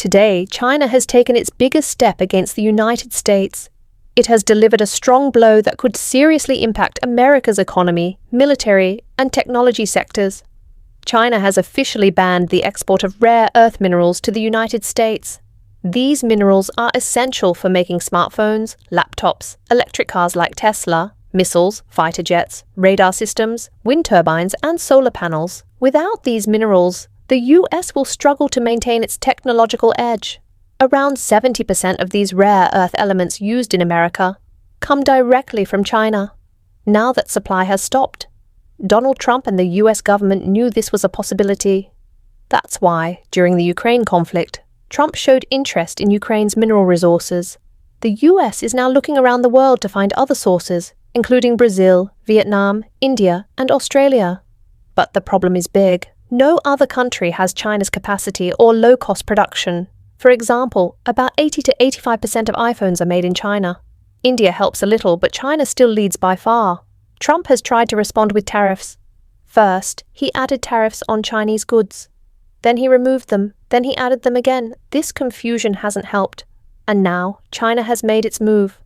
Today, China has taken its biggest step against the United States. It has delivered a strong blow that could seriously impact America's economy, military, and technology sectors. China has officially banned the export of rare earth minerals to the United States. These minerals are essential for making smartphones, laptops, electric cars like Tesla, missiles, fighter jets, radar systems, wind turbines, and solar panels. Without these minerals, the US will struggle to maintain its technological edge. Around 70% of these rare earth elements used in America come directly from China. Now that supply has stopped, Donald Trump and the US government knew this was a possibility. That's why, during the Ukraine conflict, Trump showed interest in Ukraine's mineral resources. The US is now looking around the world to find other sources, including Brazil, Vietnam, India, and Australia. But the problem is big. No other country has China's capacity or low-cost production. For example, about 80 to 85% of iPhones are made in China. India helps a little, but China still leads by far. Trump has tried to respond with tariffs. First, he added tariffs on Chinese goods. Then he removed them. Then he added them again. This confusion hasn't helped. And now, China has made its move.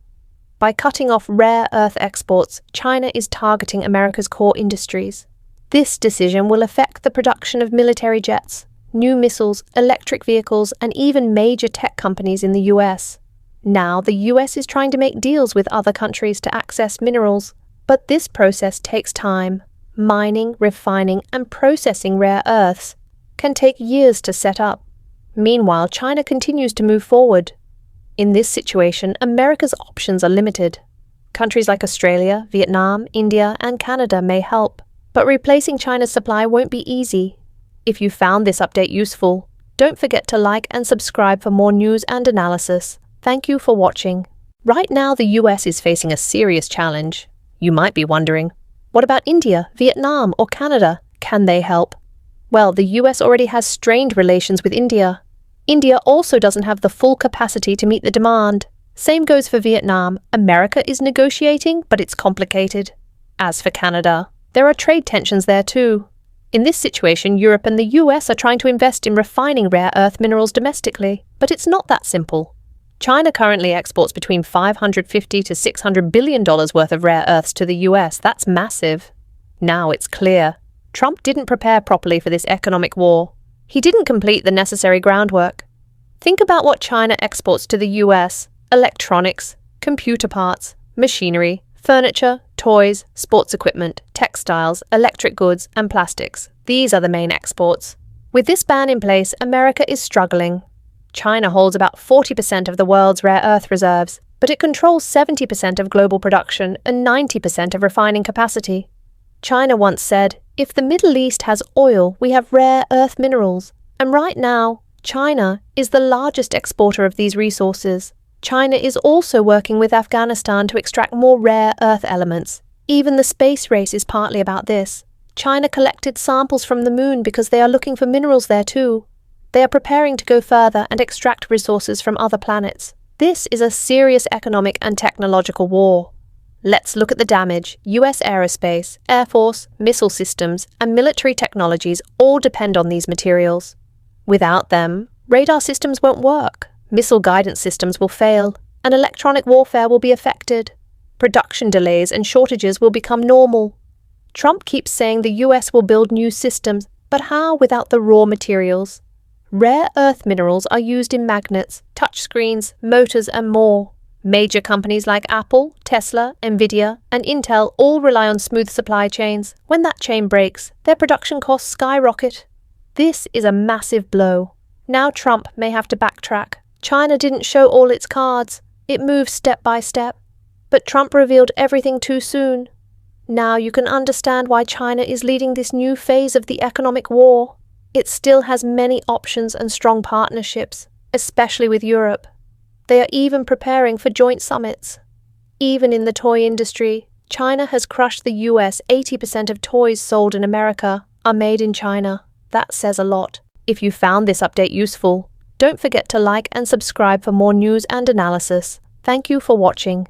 By cutting off rare earth exports, China is targeting America's core industries. This decision will affect the production of military jets, new missiles, electric vehicles, and even major tech companies in the US. Now, the US is trying to make deals with other countries to access minerals, but this process takes time. Mining, refining, and processing rare earths can take years to set up. Meanwhile, China continues to move forward. In this situation, America's options are limited. Countries like Australia, Vietnam, India, and Canada may help, but replacing China's supply won't be easy. If you found this update useful, don't forget to like and subscribe for more news and analysis. Thank you for watching. Right now, the US is facing a serious challenge. You might be wondering, what about India, Vietnam, or Canada? Can they help? Well, the US already has strained relations with India. India also doesn't have the full capacity to meet the demand. Same goes for Vietnam. America is negotiating, but it's complicated. As for Canada, there are trade tensions there too. In this situation, Europe and the US are trying to invest in refining rare earth minerals domestically, but it's not that simple. China currently exports between $550 to $600 billion worth of rare earths to the US. That's massive. Now it's clear. Trump didn't prepare properly for this economic war. He didn't complete the necessary groundwork. Think about what China exports to the US: electronics, computer parts, machinery, furniture, toys, sports equipment, textiles, electric goods, and plastics. These are the main exports. With this ban in place, America is struggling. China holds about 40% of the world's rare earth reserves, but it controls 70% of global production and 90% of refining capacity. China once said, "If the Middle East has oil, we have rare earth minerals." And right now, China is the largest exporter of these resources. China is also working with Afghanistan to extract more rare earth elements. Even the space race is partly about this. China collected samples from the moon because they are looking for minerals there too. They are preparing to go further and extract resources from other planets. This is a serious economic and technological war. Let's look at the damage. US aerospace, Air Force, missile systems, and military technologies all depend on these materials. Without them, radar systems won't work, missile guidance systems will fail, and electronic warfare will be affected. Production delays and shortages will become normal. Trump keeps saying the US will build new systems, but how without the raw materials? Rare earth minerals are used in magnets, touchscreens, motors, and more. Major companies like Apple, Tesla, Nvidia, and Intel all rely on smooth supply chains. When that chain breaks, their production costs skyrocket. This is a massive blow. Now Trump may have to backtrack. China didn't show all its cards. It moved step by step. But Trump revealed everything too soon. Now you can understand why China is leading this new phase of the economic war. It still has many options and strong partnerships, especially with Europe. They are even preparing for joint summits. Even in the toy industry, China has crushed the US. 80% of toys sold in America are made in China. That says a lot. If you found this update useful, don't forget to like and subscribe for more news and analysis. Thank you for watching.